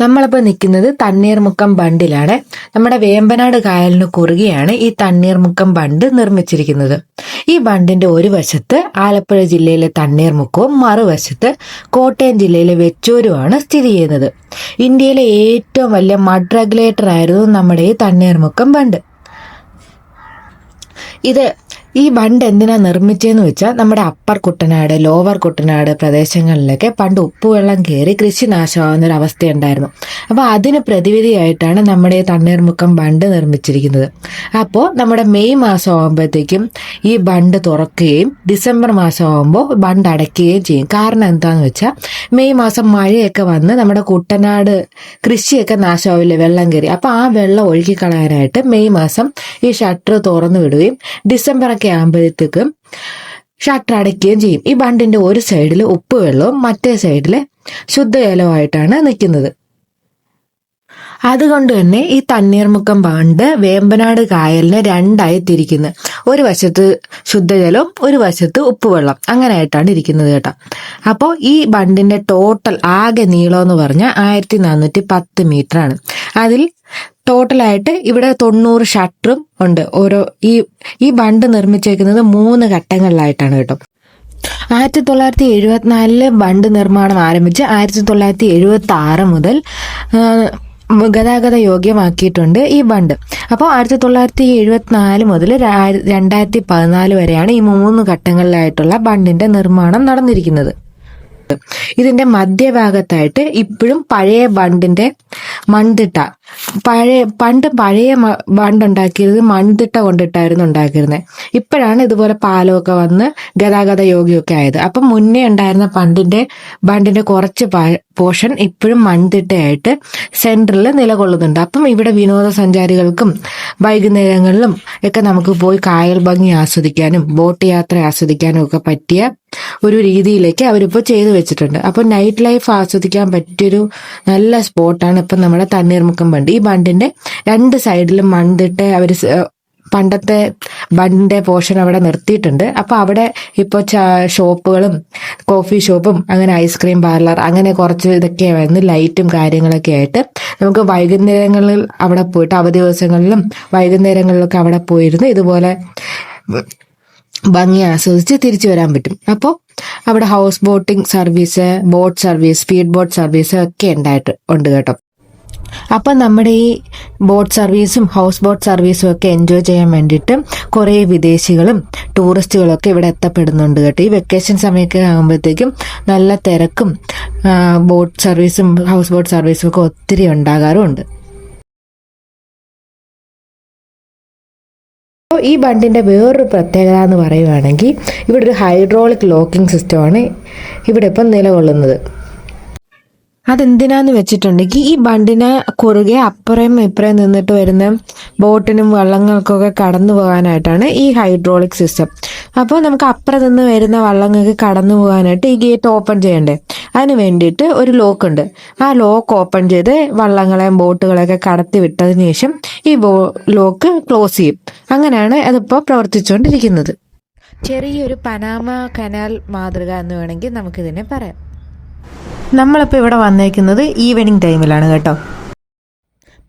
നമ്മളിപ്പോൾ നിൽക്കുന്നത് തണ്ണീർമുക്കം ബണ്ടിലാണ്. നമ്മുടെ വേമ്പനാട് കായലിന് കുറുകെയാണ് ഈ തണ്ണീർമുക്കം ബണ്ട് നിർമ്മിച്ചിരിക്കുന്നത്. ഈ ബണ്ടിന്റെ ഒരു വശത്ത് ആലപ്പുഴ ജില്ലയിലെ തണ്ണീർമുക്കവും മറുവശത്ത് കോട്ടയം ജില്ലയിലെ വെച്ചൂരുമാണ് സ്ഥിതി ചെയ്യുന്നത്. ഇന്ത്യയിലെ ഏറ്റവും വലിയ മഡ് റെഗുലേറ്റർ ആയിരുന്നു നമ്മുടെ ഈ തണ്ണീർമുക്കം ബണ്ട്. ഈ ബണ്ട് എന്തിനാ നിർമ്മിച്ചതെന്ന് വെച്ചാൽ നമ്മുടെ അപ്പർ കുട്ടനാട്, ലോവർ കുട്ടനാട് പ്രദേശങ്ങളിലൊക്കെ പണ്ട് ഉപ്പുവെള്ളം കയറി കൃഷി നാശമാകുന്ന ഒരു അവസ്ഥയുണ്ടായിരുന്നു. അപ്പോൾ അതിന് പ്രതിവിധിയായിട്ടാണ് നമ്മുടെ തണ്ണീർമുക്കം ബണ്ട് നിർമ്മിച്ചിരിക്കുന്നത്. അപ്പോൾ നമ്മുടെ മെയ് മാസം ആകുമ്പോഴത്തേക്കും ഈ ബണ്ട് തുറക്കുകയും ഡിസംബർ മാസം ആകുമ്പോൾ ബണ്ട് അടയ്ക്കുകയും ചെയ്യും. കാരണം എന്താണെന്ന് വെച്ചാൽ മെയ് മാസം മഴയൊക്കെ വന്ന് നമ്മുടെ കുട്ടനാട് കൃഷിയൊക്കെ നാശമാവില്ലേ വെള്ളം കയറി. അപ്പോൾ ആ വെള്ളം ഒഴുകിക്കളയാനായിട്ട് മെയ് മാസം ഈ ഷട്ടർ തുറന്നു വിടുകയും ഡിസംബർ ആകുമ്പോഴത്തേക്കും ഷട്ടർ അടയ്ക്കുകയും ചെയ്യും. ഈ ബണ്ടിന്റെ ഒരു സൈഡിൽ ഉപ്പുവെള്ളവും മറ്റേ സൈഡിൽ ശുദ്ധജലവുമായിട്ടാണ് നിൽക്കുന്നത്. അതുകൊണ്ട് തന്നെ ഈ തണ്ണീർമുക്കം ബണ്ട് വേമ്പനാട് കായലിനെ രണ്ടായി തിരിക്കുന്നത്. ഒരു വശത്ത് ശുദ്ധജലവും ഒരു വശത്ത് ഉപ്പുവെള്ളം, അങ്ങനെയായിട്ടാണ് ഇരിക്കുന്നത് കേട്ടോ. അപ്പോൾ ഈ ബണ്ടിന്റെ ടോട്ടൽ ആകെ നീളം എന്ന് പറഞ്ഞാൽ 1410 മീറ്റർ ആണ്. അതിൽ ടോട്ടലായിട്ട് ഇവിടെ 90 ഷട്ടറും ഉണ്ട്. ഈ ബണ്ട് നിർമ്മിച്ചേക്കുന്നത് 3 ഘട്ടങ്ങളിലായിട്ടാണ് കേട്ടോ. 1974 ബണ്ട് നിർമ്മാണം ആരംഭിച്ച് 1976 മുതൽ ഗതാഗത യോഗ്യമാക്കിയിട്ടുണ്ട് ഈ ബണ്ട്. അപ്പോൾ 1974 മുതൽ 2014 വരെയാണ് ഈ 3 ഘട്ടങ്ങളിലായിട്ടുള്ള ബണ്ടിന്റെ നിർമ്മാണം നടന്നിരിക്കുന്നത്. ഇതിന്റെ മധ്യഭാഗത്തായിട്ട് ഇപ്പോഴും പഴയ ബണ്ടിന്റെ മൺതിട്ട, പണ്ട് പഴയ ബണ്ടുണ്ടാക്കിയത് മൺതിട്ട കൊണ്ടിട്ടായിരുന്നു ഉണ്ടാക്കിയിരുന്നത്. ഇപ്പോഴാണ് ഇതുപോലെ പാലമൊക്കെ വന്ന് ഗതാഗത യോഗ്യമൊക്കെ ആയത്. അപ്പം മുന്നേ ഉണ്ടായിരുന്ന ബണ്ടിന്റെ കുറച്ച് പോർഷൻ ഇപ്പോഴും മൺതിട്ടയായിട്ട് സെന്ററിൽ നിലകൊള്ളുന്നുണ്ട്. അപ്പം ഇവിടെ വിനോദസഞ്ചാരികൾക്കും വൈകുന്നേരങ്ങളിലും ഒക്കെ നമുക്ക് പോയി കായൽ ഭംഗി ആസ്വദിക്കാനും ബോട്ട് യാത്ര ആസ്വദിക്കാനും ഒക്കെ പറ്റിയ ഒരു രീതിയിലേക്ക് അവരിപ്പോൾ ചെയ്തു വെച്ചിട്ടുണ്ട്. അപ്പോൾ നൈറ്റ് ലൈഫ് ആസ്വദിക്കാൻ പറ്റിയൊരു നല്ല സ്പോട്ടാണ് ഇപ്പം നമ്മുടെ തണ്ണീർമുക്കം ബണ്ട്. ഈ ബണ്ടിന്റെ 2 സൈഡിലും മൺതിട്ട അവർ പണ്ടത്തെ ബണ്ടിന്റെ പോർഷൻ അവിടെ നിർത്തിയിട്ടുണ്ട്. അപ്പോൾ അവിടെ ഇപ്പോൾ ഷോപ്പുകളും കോഫി ഷോപ്പും അങ്ങനെ ഐസ്ക്രീം പാർലർ അങ്ങനെ കുറച്ച് ഇതൊക്കെ വന്ന് ലൈറ്റും കാര്യങ്ങളൊക്കെ ആയിട്ട് നമുക്ക് വൈകുന്നേരങ്ങളിൽ അവിടെ പോയിട്ട് അവധി ദിവസങ്ങളിലും വൈകുന്നേരങ്ങളിലൊക്കെ അവിടെ പോയിരുന്ന് ഇതുപോലെ ഭംഗി ആസ്വദിച്ച് തിരിച്ചു വരാൻ പറ്റും. അപ്പോൾ അവിടെ house boating service, boat service, speed boat service ഒക്കെ ഉണ്ട് കേട്ടോ. അപ്പം നമ്മുടെ ഈ ബോട്ട് സർവീസും ഹൗസ് ബോട്ട് സർവീസും ഒക്കെ എൻജോയ് ചെയ്യാൻ വേണ്ടിയിട്ട് കുറേ വിദേശികളും ടൂറിസ്റ്റുകളും ഒക്കെ ഇവിടെ എത്തപ്പെടുന്നുണ്ട് കേട്ടോ. ഈ വെക്കേഷൻ സമയമൊക്കെ ആകുമ്പോഴത്തേക്കും നല്ല തിരക്കും ബോട്ട് സർവീസും ഹൗസ് ബോട്ട് സർവീസും ഒക്കെ ഒത്തിരി ഉണ്ടാകാറുമുണ്ട്. ഈ ബണ്ടിന്റെ വേറൊരു പ്രത്യേകത എന്ന് പറയുകയാണെങ്കിൽ ഇവിടെ ഒരു ഹൈഡ്രോളിക് ലോക്കിംഗ് സിസ്റ്റമാണ് ഇവിടെ ഇപ്പം നിലകൊള്ളുന്നത്. അതെന്തിനാന്ന് വെച്ചിട്ടുണ്ടെങ്കിൽ ഈ ബണ്ടിന് കുറുകെ അപ്പുറം ഇപ്പുറം നിന്നിട്ട് വരുന്ന ബോട്ടിനും വള്ളങ്ങൾക്കൊക്കെ കടന്നു പോകാനായിട്ടാണ് ഈ ഹൈഡ്രോളിക് സിസ്റ്റം. അപ്പോൾ നമുക്ക് അപ്പുറം നിന്ന് വരുന്ന വള്ളങ്ങൾക്ക് കടന്നു പോകാനായിട്ട് ഈ ഗേറ്റ് ഓപ്പൺ ചെയ്യണ്ടേ, അതിന് വേണ്ടിയിട്ട് ഒരു ലോക്ക് ഉണ്ട്. ആ ലോക്ക് ഓപ്പൺ ചെയ്ത് വള്ളങ്ങളെയും ബോട്ടുകളെയൊക്കെ കടത്തി വിട്ടതിന് ശേഷം ഈ ലോക്ക് ക്ലോസ് ചെയ്യും. അങ്ങനെയാണ് അതിപ്പോൾ പ്രവർത്തിച്ചുകൊണ്ടിരിക്കുന്നത്. ചെറിയൊരു പനാമ കനാൽ മാതൃക എന്ന് വേണമെങ്കിൽ നമുക്കിതിനെ പറയാം. നമ്മളിപ്പോൾ ഇവിടെ വന്നേക്കുന്നത് ഈവനിങ് ടൈമിലാണ് കേട്ടോ.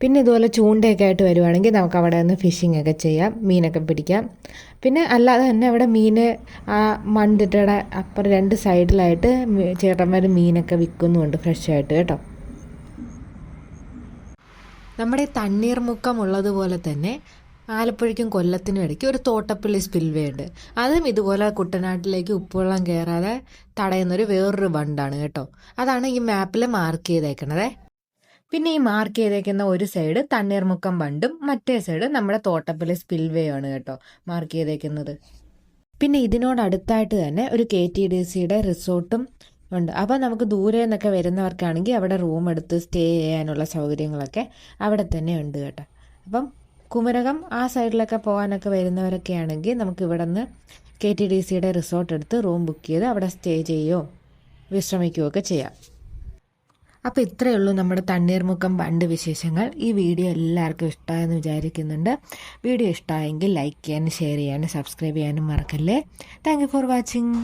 പിന്നെ ഇതുപോലെ ചൂണ്ടയൊക്കെ ആയിട്ട് വരുവാണെങ്കിൽ നമുക്ക് അവിടെ നിന്ന് ഫിഷിംഗ് ഒക്കെ ചെയ്യാം, മീനൊക്കെ പിടിക്കാം. പിന്നെ അല്ലാതെ തന്നെ അവിടെ ആ മൺതിട്ടയുടെ അപ്പുറം 2 സൈഡിലായിട്ട് ചേട്ടന്മാർ മീനൊക്കെ വിൽക്കുന്നുമുണ്ട് ഫ്രഷായിട്ട് കേട്ടോ. നമ്മുടെ തണ്ണീർമുക്കം ഉള്ളതുപോലെ തന്നെ ആലപ്പുഴയ്ക്കും കൊല്ലത്തിനും ഇടയ്ക്ക് ഒരു തോട്ടപ്പള്ളി സ്പിൽവേ ഉണ്ട്. അതും ഇതുപോലെ കുട്ടനാട്ടിലേക്ക് ഉപ്പുവെള്ളം കയറാതെ തടയുന്നൊരു വേറൊരു ബണ്ടാണ് കേട്ടോ. അതാണ് ഈ മാപ്പിൽ മാർക്ക് ചെയ്തേക്കണത്. പിന്നെ ഈ മാർക്ക് ചെയ്തേക്കുന്ന ഒരു സൈഡ് തണ്ണീർമുക്കം ബണ്ടും മറ്റേ സൈഡ് നമ്മുടെ തോട്ടപ്പള്ളി സ്പിൽവേ ആണ് കേട്ടോ മാർക്ക് ചെയ്തേക്കുന്നത്. പിന്നെ ഇതിനോടടുത്തായിട്ട് തന്നെ ഒരു KTDCയുടെ റിസോർട്ടും ഉണ്ട്. അപ്പോൾ നമുക്ക് ദൂരെ നിന്നൊക്കെ വരുന്നവർക്കാണെങ്കിൽ അവിടെ റൂം എടുത്ത് സ്റ്റേ ചെയ്യാനുള്ള സൗകര്യങ്ങളൊക്കെ അവിടെ തന്നെ ഉണ്ട് കേട്ടോ. അപ്പം കുമരകം ആ സൈഡിലൊക്കെ പോകാനൊക്കെ വരുന്നവരൊക്കെ ആണെങ്കിൽ നമുക്ക് ഇവിടെ നിന്ന് KTDCയുടെ റിസോർട്ട് എടുത്ത് റൂം ബുക്ക് ചെയ്ത് അവിടെ സ്റ്റേ ചെയ്യുകയോ വിശ്രമിക്കുകയോ ഒക്കെ ചെയ്യാം. അപ്പോൾ ഇത്രയേ ഉള്ളൂ നമ്മുടെ തണ്ണീർമുക്കം ബണ്ട് വിശേഷങ്ങൾ. ഈ വീഡിയോ എല്ലാവർക്കും ഇഷ്ടമായെന്ന് വിചാരിക്കുന്നുണ്ട്. വീഡിയോ ഇഷ്ടമായെങ്കിൽ ലൈക്ക് ചെയ്യാനും ഷെയർ ചെയ്യാനും സബ്സ്ക്രൈബ് ചെയ്യാനും മറക്കല്ലേ. Thank you for watching.